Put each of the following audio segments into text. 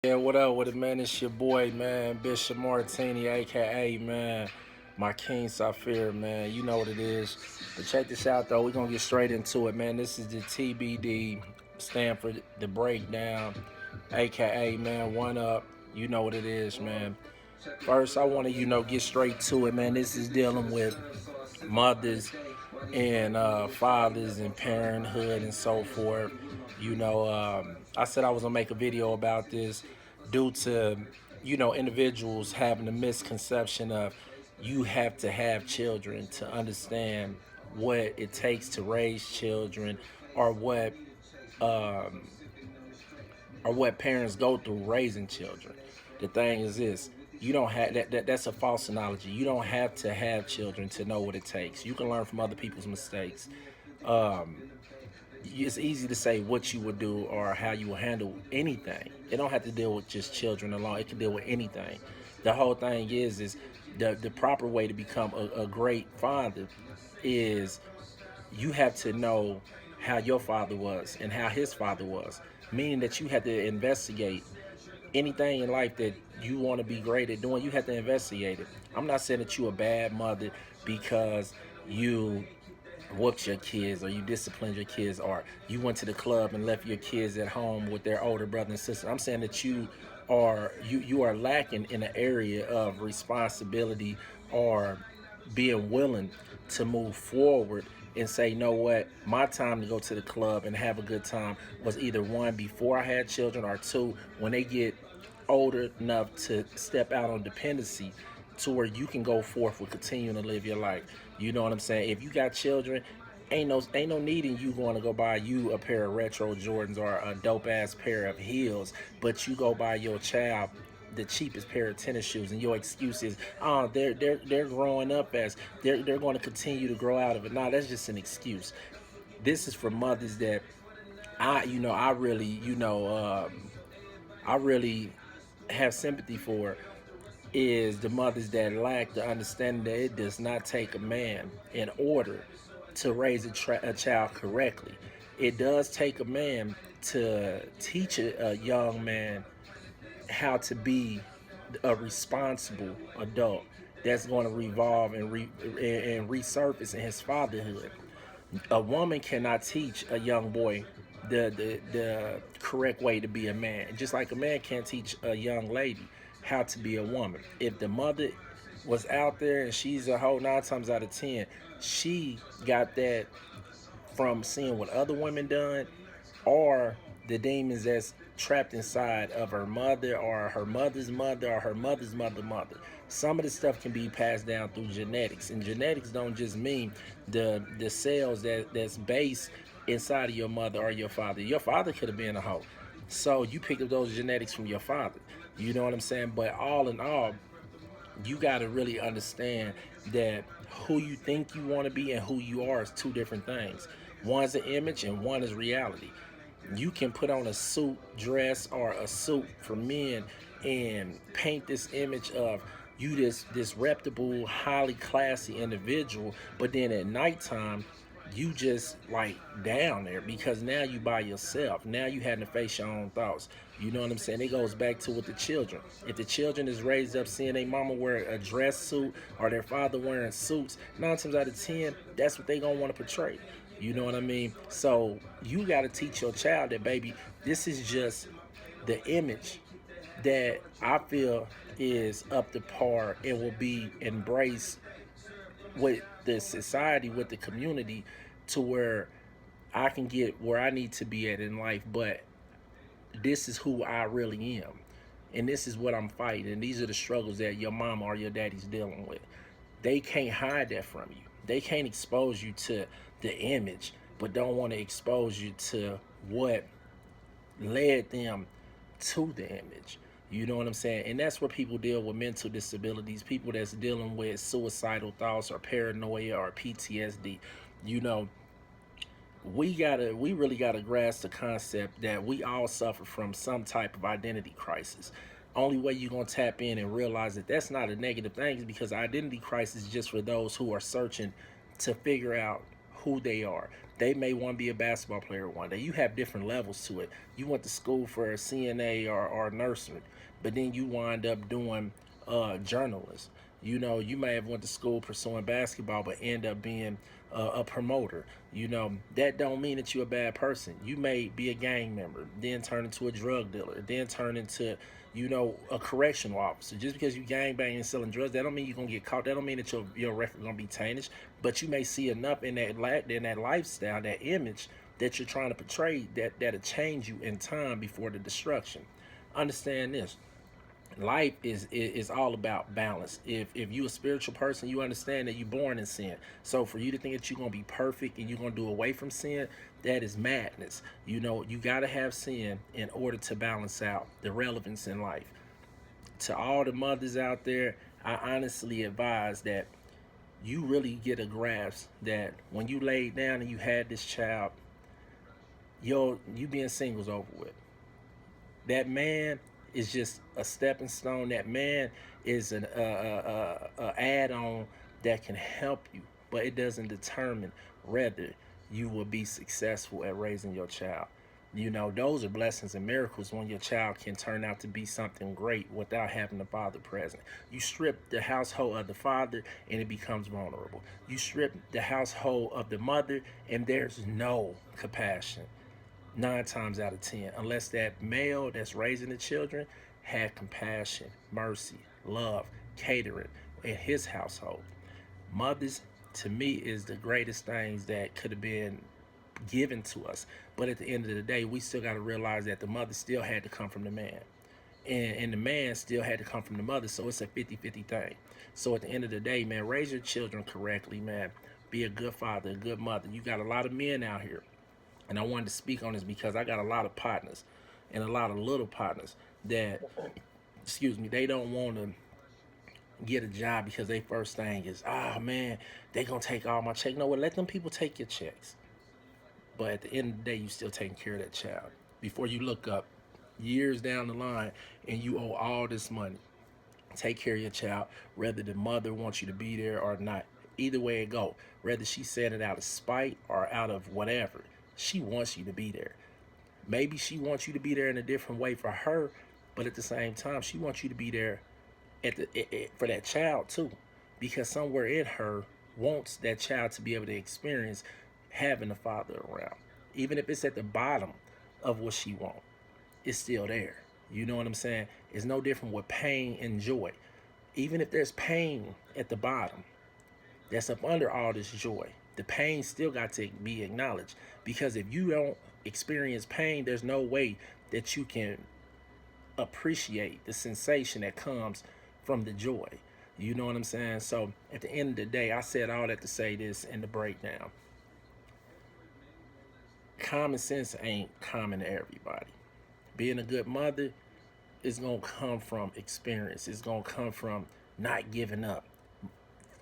Yeah, what up with it, man? It's your boy, man, Bishop Martini, aka man, Mahkeen Safiir, man. You know what it is. But check this out, though. We're gonna get straight into it, man. This is the TBD, stand for the breakdown, aka man, one up. You know what it is, man. First, I want to, get straight to it, man. This is dealing with mothers and fathers and parenthood and so forth. I said I was gonna make a video about this due to individuals having a misconception of you have to have children to understand what it takes to raise children, or um, what parents go through raising children. The thing is this: you don't have that's a false analogy. You don't have to have children to know what it takes. You can learn from other people's mistakes. Um, it's easy to say what you would do or how you will handle anything. It don't have to deal with just children alone. It can deal with anything. The whole thing is the proper way to become a great father is you have to know how your father was and how his father was. Meaning that you have to investigate anything in life that you want to be great at doing. You have to investigate it. I'm not saying that you a bad mother because you whooped your kids or you disciplined your kids or you went to the club and left your kids at home with their older brother and sister. I'm saying that you are lacking in an area of responsibility or being willing to move forward and say, you know what, my time to go to the club and have a good time was either one, before I had children, or two, when they get older enough to step out on dependency to where you can go forth with continuing to live your life. You know what I'm saying? If you got children, ain't no need in you going to go buy you a pair of retro Jordans or a dope ass pair of heels, but you go buy your child the cheapest pair of tennis shoes, and your excuse is, oh, they're growing up, as they're going to continue to grow out of it. Nah, that's just an excuse. This is for mothers that I really I really have sympathy for, is the mothers that lack the understanding that it does not take a man in order to raise a child correctly. It does take a man to teach a young man how to be a responsible adult that's going to revolve and resurface in his fatherhood. A woman cannot teach a young boy the correct way to be a man, just like a man can't teach a young lady how to be a woman. If the mother was out there and she's a hoe, 9 times out of 10, she got that from seeing what other women done, or the demons that's trapped inside of her mother or her mother's mother or her mother's mother. Some of the stuff can be passed down through genetics, and genetics don't just mean the cells that's based inside of your mother or your father. Your father could have been a hoe, so you pick up those genetics from your father. You know what I'm saying? But all in all, you got to really understand that who you think you want to be and who you are is two different things. One's an image and one is reality. You can put on a suit dress or a suit for men and paint this image of you, this reputable, highly classy individual, but then at nighttime you just like down there because now you by yourself. Now you having to face your own thoughts. You know what I'm saying? It goes back to with the children. If the children is raised up seeing their mama wear a dress suit or their father wearing suits, 9 times out of 10, that's what they gonna want to portray. You know what I mean? So you got to teach your child that, baby, this is just the image that I feel is up to par and will be embraced with the society, with the community, to where I can get where I need to be at in life. But this is who I really am. And this is what I'm fighting. And these are the struggles that your mama or your daddy's dealing with. They can't hide that from you. They can't expose you to the image, but don't want to expose you to what led them to the image. You know what I'm saying? And that's where people deal with mental disabilities, people that's dealing with suicidal thoughts or paranoia or PTSD. You know, we really gotta grasp the concept that we all suffer from some type of identity crisis. Only way you're gonna tap in and realize that that's not a negative thing is because identity crisis is just for those who are searching to figure out who they are. They may want to be a basketball player one day. You have different levels to it. You went to school for a CNA or nursing, but then you wind up doing journalist. You know, you may have went to school pursuing basketball, but end up being a promoter. You know, that don't mean that you're a bad person. You may be a gang member, then turn into a drug dealer, then turn into, you know, a correctional officer. Just because you gang banging and selling drugs, that don't mean you're gonna get caught. That don't mean that your record gonna be tainted. But you may see enough in that lifestyle, that image that you're trying to portray that'll change you in time before the destruction. Understand this: life is all about balance. If you a spiritual person, you understand that you're born in sin. So for you to think that you're gonna be perfect and you're gonna do away from sin, that is madness. You know, you gotta have sin in order to balance out the relevance in life. To all the mothers out there, I honestly advise that you really get a grasp that when you laid down and you had this child, you being single is over with. That man is just a stepping stone. That man is an add-on that can help you, but it doesn't determine whether you will be successful at raising your child. You know, those are blessings and miracles when your child can turn out to be something great without having the father present. You strip the household of the father and it becomes vulnerable. You strip the household of the mother and there's no compassion. 9 times out of 10, unless that male that's raising the children had compassion, mercy, love, catering in his household. Mothers, to me, is the greatest things that could have been given to us. But at the end of the day, we still got to realize that the mother still had to come from the man. And the man still had to come from the mother. So it's a 50-50 thing. So at the end of the day, man, raise your children correctly, man. Be a good father, a good mother. You got a lot of men out here. And I wanted to speak on this because I got a lot of partners and a lot of little partners that, excuse me, they don't want to get a job because their first thing is, oh man, they gonna take all my check. No, well, let them people take your checks. But at the end of the day, you still taking care of that child. Before you look up years down the line and you owe all this money, take care of your child, whether the mother wants you to be there or not. Either way it go, whether she said it out of spite or out of whatever, she wants you to be there. Maybe she wants you to be there in a different way for her, but at the same time, she wants you to be there for that child too, because somewhere in her wants that child to be able to experience having a father around, even if it's at the bottom of what she wants. It's still there. You know what I'm saying? It's no different with pain and joy. Even if there's pain at the bottom, that's up under all this joy. The pain still got to be acknowledged, because if you don't experience pain, there's no way that you can appreciate the sensation that comes from the joy. You know what I'm saying? So at the end of the day, I said all that to say this in the breakdown. Common sense ain't common to everybody. Being a good mother is going to come from experience. It's going to come from not giving up.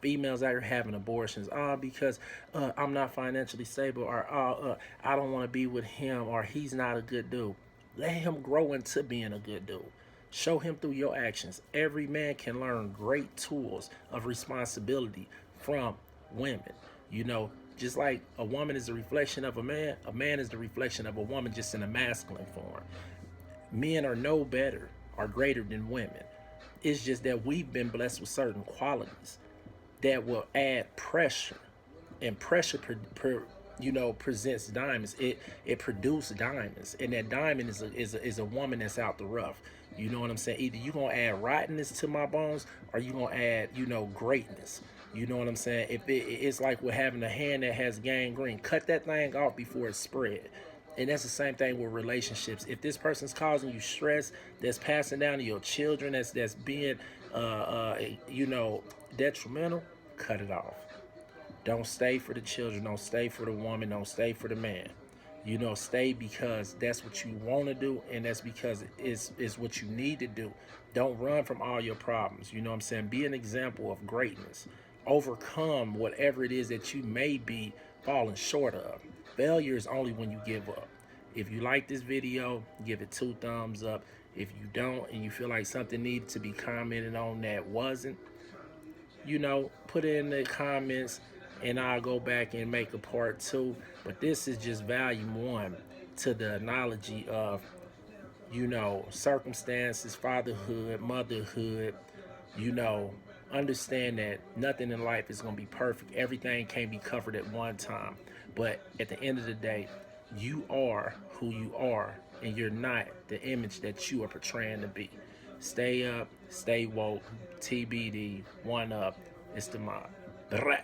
Females out here having abortions, because I'm not financially stable, or I don't want to be with him, or he's not a good dude. Let him grow into being a good dude. Show him through your actions. Every man can learn great tools of responsibility from women. You know, just like a woman is a reflection of a man is the reflection of a woman, just in a masculine form. Men are no better or greater than women. It's just that we've been blessed with certain qualities that will add pressure, and pressure presents diamonds. It produces diamonds, and that diamond is a woman that's out the rough. You know what I'm saying? Either you gonna add rottenness to my bones, or you gonna add greatness. You know what I'm saying? If it's like with having a hand that has gangrene, cut that thing off before it spread. And that's the same thing with relationships. If this person's causing you stress, that's passing down to your children, that's being detrimental, cut it off. Don't stay for the children. Don't stay for the woman. Don't stay for the man. Stay because that's what you want to do, and that's because it's what you need to do. Don't run from all your problems. You know what I'm saying? Be an example of greatness. Overcome whatever it is that you may be falling short of. Failure is only when you give up. If you like this video, give it 2 thumbs up. If you don't, and you feel like something needed to be commented on that wasn't, put it in the comments. and I'll go back and make a part two. But this is just volume one to the analogy of, circumstances, fatherhood, motherhood, you know, understand that nothing in life is going to be perfect. Everything can't be covered at one time. But at the end of the day, you are who you are, and you're not the image that you are portraying to be. Stay up, stay woke, TBD, one up. It's the mob. Blah.